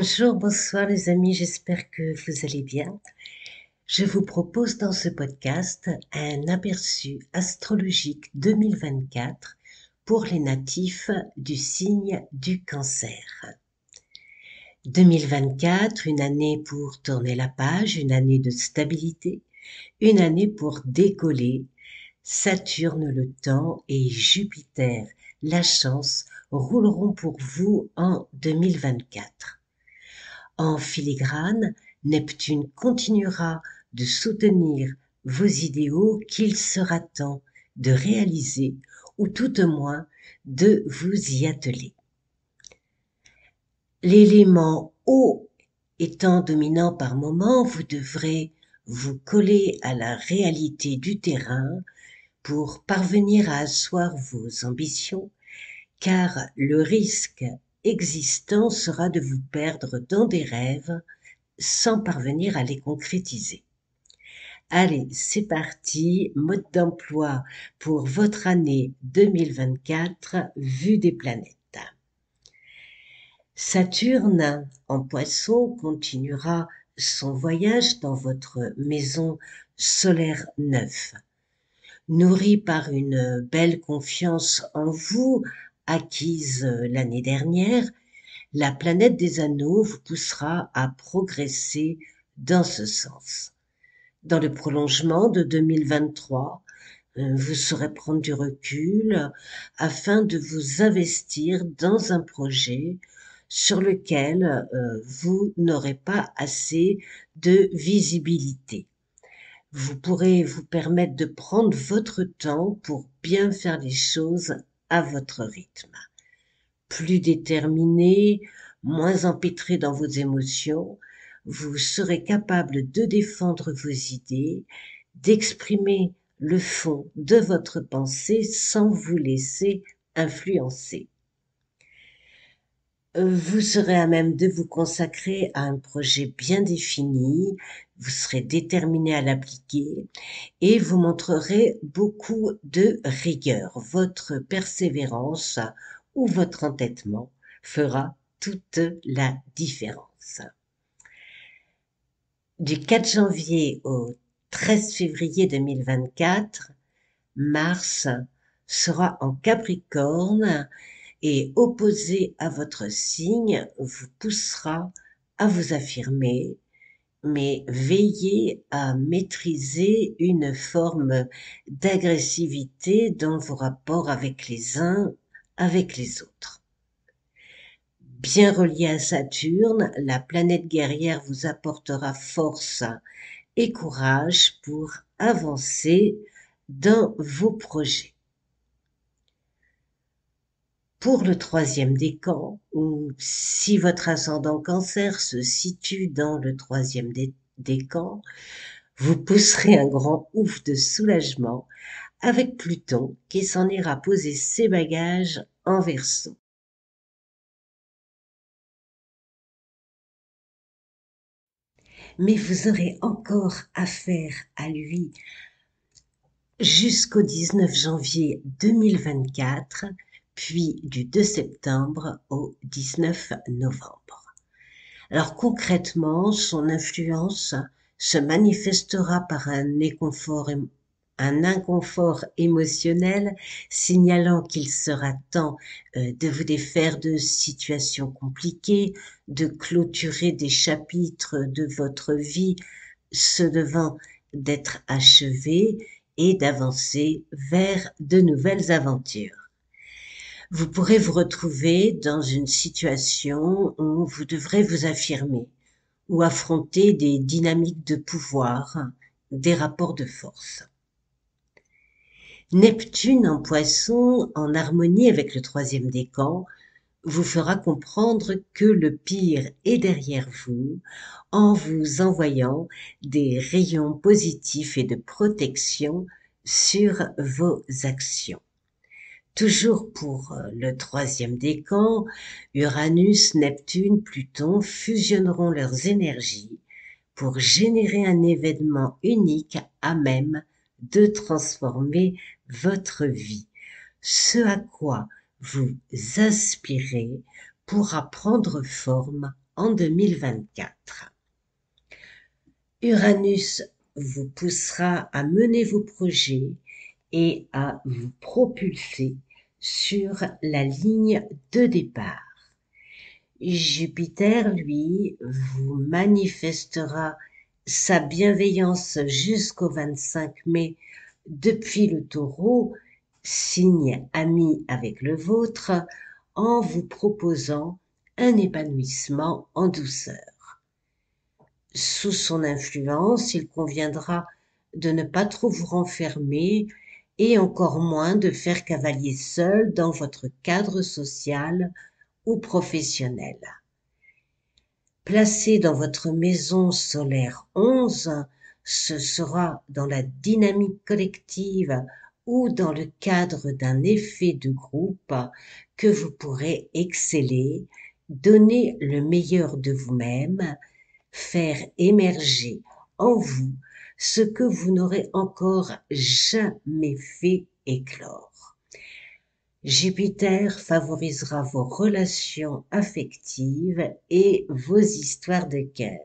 Bonjour, bonsoir les amis, j'espère que vous allez bien. Je vous propose dans ce podcast un aperçu astrologique 2024 pour les natifs du signe du Cancer. 2024, une année pour tourner la page, une année de stabilité, une année pour décoller. Saturne le temps et Jupiter la chance rouleront pour vous en 2024. En filigrane, Neptune continuera de soutenir vos idéaux qu'il sera temps de réaliser ou tout au moins de vous y atteler. L'élément eau étant dominant par moment, vous devrez vous coller à la réalité du terrain pour parvenir à asseoir vos ambitions, car le risque existant sera de vous perdre dans des rêves sans parvenir à les concrétiser. Allez, c'est parti, mode d'emploi pour votre année 2024 vue des planètes. Saturne en Poisson continuera son voyage dans votre maison solaire 9. Nourri par une belle confiance en vous, acquise l'année dernière, la planète des anneaux vous poussera à progresser dans ce sens. Dans le prolongement de 2023, vous saurez prendre du recul afin de vous investir dans un projet sur lequel vous n'aurez pas assez de visibilité. Vous pourrez vous permettre de prendre votre temps pour bien faire les choses à votre rythme. Plus déterminé, moins empêtré dans vos émotions, vous serez capable de défendre vos idées, d'exprimer le fond de votre pensée sans vous laisser influencer. Vous serez à même de vous consacrer à un projet bien défini, vous serez déterminé à l'appliquer et vous montrerez beaucoup de rigueur. Votre persévérance ou votre entêtement fera toute la différence. Du 4 janvier au 13 février 2024, Mars sera en Capricorne et opposé à votre signe vous poussera à vous affirmer, mais veillez à maîtriser une forme d'agressivité dans vos rapports avec les uns, avec les autres. Bien relié à Saturne, la planète guerrière vous apportera force et courage pour avancer dans vos projets. Pour le troisième décan, ou si votre ascendant Cancer se situe dans le troisième décan, vous pousserez un grand ouf de soulagement avec Pluton qui s'en ira poser ses bagages en Verseau. Mais vous aurez encore affaire à lui jusqu'au 19 janvier 2024, puis du 2 septembre au 19 novembre. Alors concrètement, son influence se manifestera par un inconfort émotionnel signalant qu'il sera temps de vous défaire de situations compliquées, de clôturer des chapitres de votre vie se devant d'être achevés et d'avancer vers de nouvelles aventures. Vous pourrez vous retrouver dans une situation où vous devrez vous affirmer ou affronter des dynamiques de pouvoir, des rapports de force. Neptune en Poisson, en harmonie avec le troisième décan, vous fera comprendre que le pire est derrière vous en vous envoyant des rayons positifs et de protection sur vos actions. Toujours pour le troisième décan, Uranus, Neptune, Pluton fusionneront leurs énergies pour générer un événement unique à même de transformer votre vie. Ce à quoi vous aspirez pourra prendre forme en 2024. Uranus vous poussera à mener vos projets et à vous propulser sur la ligne de départ. Jupiter, lui, vous manifestera sa bienveillance jusqu'au 25 mai depuis le Taureau, signe ami avec le vôtre, en vous proposant un épanouissement en douceur. Sous son influence, il conviendra de ne pas trop vous renfermer et encore moins de faire cavalier seul dans votre cadre social ou professionnel. Placé dans votre maison solaire 11, ce sera dans la dynamique collective ou dans le cadre d'un effet de groupe que vous pourrez exceller, donner le meilleur de vous-même, faire émerger en vous ce que vous n'aurez encore jamais fait éclore. Jupiter favorisera vos relations affectives et vos histoires de cœur.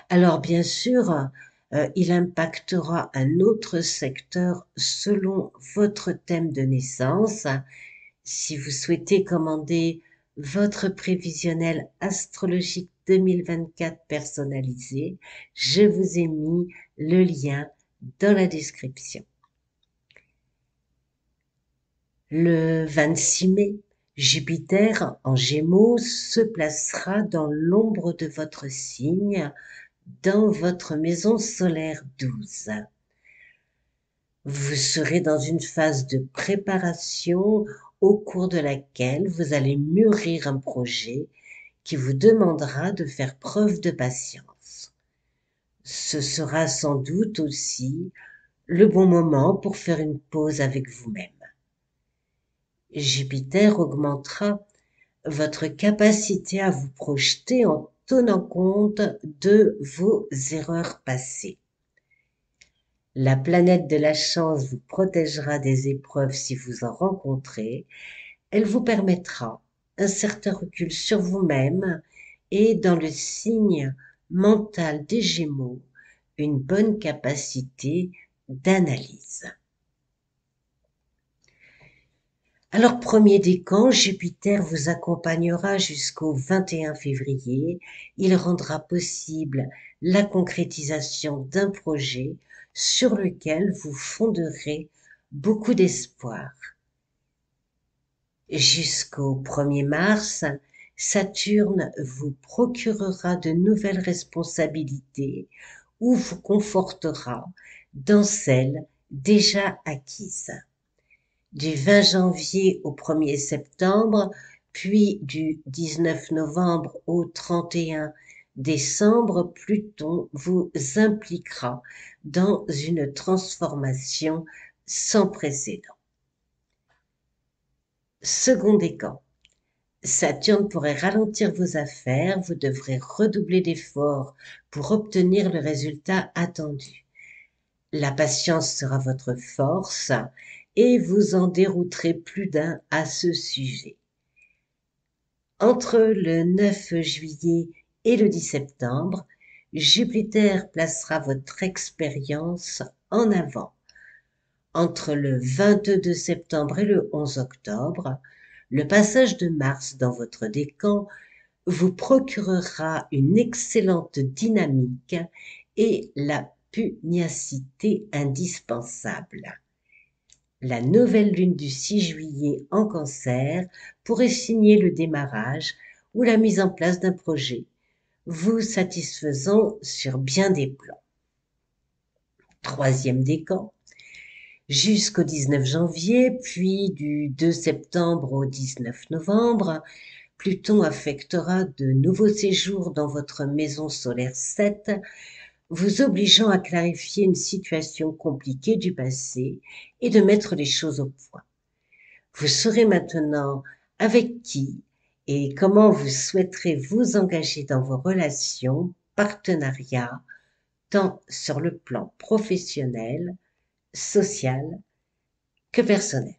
Alors bien sûr, il impactera un autre secteur selon votre thème de naissance. Si vous souhaitez commander votre prévisionnel astrologique 2024 personnalisé, je vous ai mis le lien dans la description. Le 26 mai, Jupiter en Gémeaux se placera dans l'ombre de votre signe, dans votre maison solaire 12. Vous serez dans une phase de préparation au cours de laquelle vous allez mûrir un projet qui vous demandera de faire preuve de patience. Ce sera sans doute aussi le bon moment pour faire une pause avec vous-même. Jupiter augmentera votre capacité à vous projeter en tenant compte de vos erreurs passées. La planète de la chance vous protégera des épreuves si vous en rencontrez. Elle vous permettra un certain recul sur vous-même et dans le signe mental des Gémeaux, une bonne capacité d'analyse. Alors, premier décan, Jupiter vous accompagnera jusqu'au 21 février. Il rendra possible la concrétisation d'un projet sur lequel vous fonderez beaucoup d'espoir. Jusqu'au 1er mars, Saturne vous procurera de nouvelles responsabilités ou vous confortera dans celles déjà acquises. Du 20 janvier au 1er septembre, puis du 19 novembre au 31 décembre, Pluton vous impliquera dans une transformation sans précédent. Second décan, Saturne pourrait ralentir vos affaires, vous devrez redoubler d'efforts pour obtenir le résultat attendu. La patience sera votre force et vous en dérouterez plus d'un à ce sujet. Entre le 9 juillet et le 10 septembre, Jupiter placera votre expérience en avant. Entre le 22 septembre et le 11 octobre, le passage de Mars dans votre décan vous procurera une excellente dynamique et la pugnacité indispensable. La nouvelle lune du 6 juillet en Cancer pourrait signer le démarrage ou la mise en place d'un projet, vous satisfaisant sur bien des plans. Troisième décan, jusqu'au 19 janvier, puis du 2 septembre au 19 novembre, Pluton affectera de nouveaux séjours dans votre maison solaire 7, vous obligeant à clarifier une situation compliquée du passé et de mettre les choses au point. Vous saurez maintenant avec qui et comment vous souhaiterez vous engager dans vos relations, partenariats, tant sur le plan professionnel, social que personnel.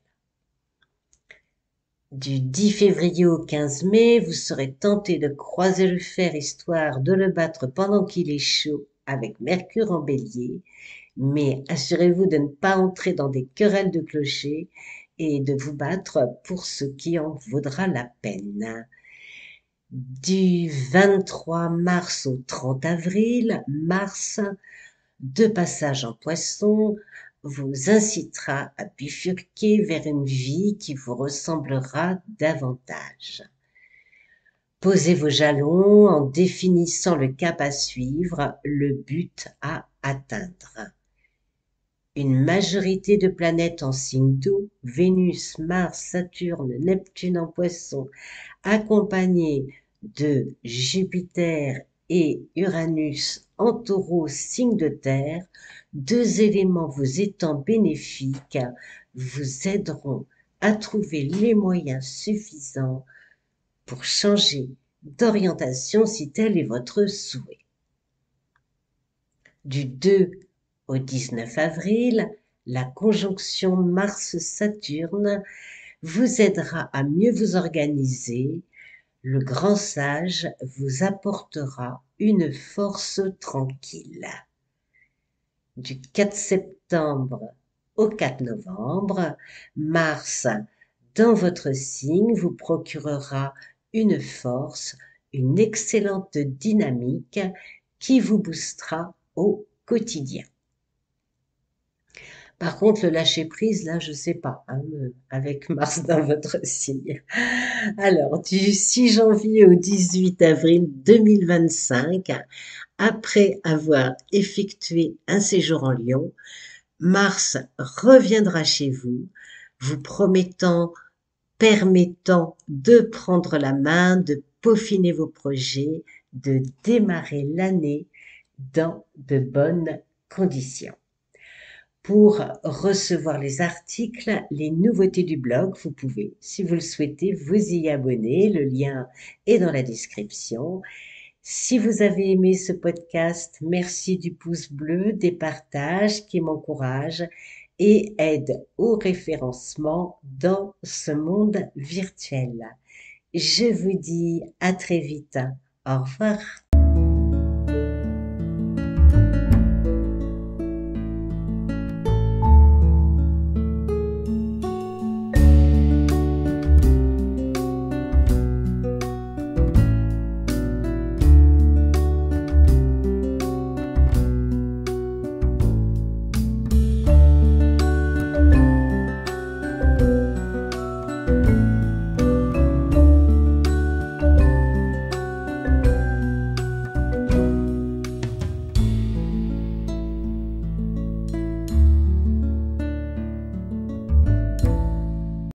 Du 10 février au 15 mai, vous serez tenté de croiser le fer histoire de le battre pendant qu'il est chaud avec Mercure en bélier, mais assurez-vous de ne pas entrer dans des querelles de clochers et de vous battre pour ce qui en vaudra la peine. Du 23 mars au 30 avril, Mars, de passage en Poisson, vous incitera à bifurquer vers une vie qui vous ressemblera davantage. Posez vos jalons en définissant le cap à suivre, le but à atteindre. Une majorité de planètes en signe d'eau, Vénus, Mars, Saturne, Neptune en Poisson, accompagnés de Jupiter et Uranus en Taureau, signe de terre, deux éléments vous étant bénéfiques, vous aideront à trouver les moyens suffisants pour changer d'orientation si tel est votre souhait. Du 2 au 19 avril, la conjonction Mars-Saturne vous aidera à mieux vous organiser. Le grand sage vous apportera une force tranquille. Du 4 septembre au 4 novembre, Mars, dans votre signe, vous procurera une force, une excellente dynamique qui vous boostera au quotidien. Par contre, le lâcher prise, là, je sais pas, hein, avec Mars dans votre signe. Alors, du 6 janvier au 18 avril 2025, après avoir effectué un séjour en Lion, Mars reviendra chez vous, vous permettant de prendre la main, de peaufiner vos projets, de démarrer l'année dans de bonnes conditions. Pour recevoir les articles, les nouveautés du blog, vous pouvez, si vous le souhaitez, vous y abonner. Le lien est dans la description. Si vous avez aimé ce podcast, merci du pouce bleu, des partages qui m'encouragent et aident au référencement dans ce monde virtuel. Je vous dis à très vite. Au revoir.